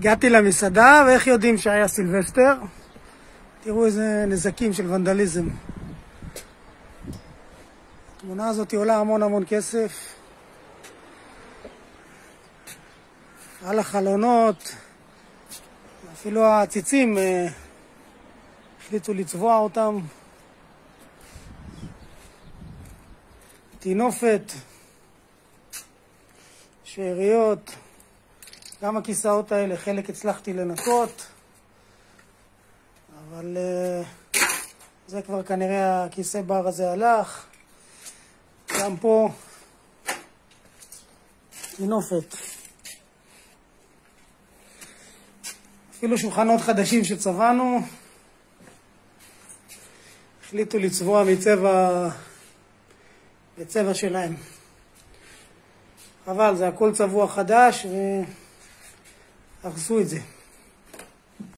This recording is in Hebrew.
הגעתי למסעדה, ואיך יודעים שהיה סילבסטר? תראו איזה נזקים של ונדליזם. התמונה הזאת עולה המון כסף. על החלונות, אפילו הציצים החליטו לצבוע אותם. תינופת, שאריות, גם הכיסאות האלה, חלק הצלחתי לנקות, אבל זה כבר כנראה הכיסא בר הזה הלך. גם פה תינופת. אפילו שולחנות חדשים שצבענו, החליטו לצבוע בצבע שלהם. אבל זה הכל צבוע חדש והרסו את זה.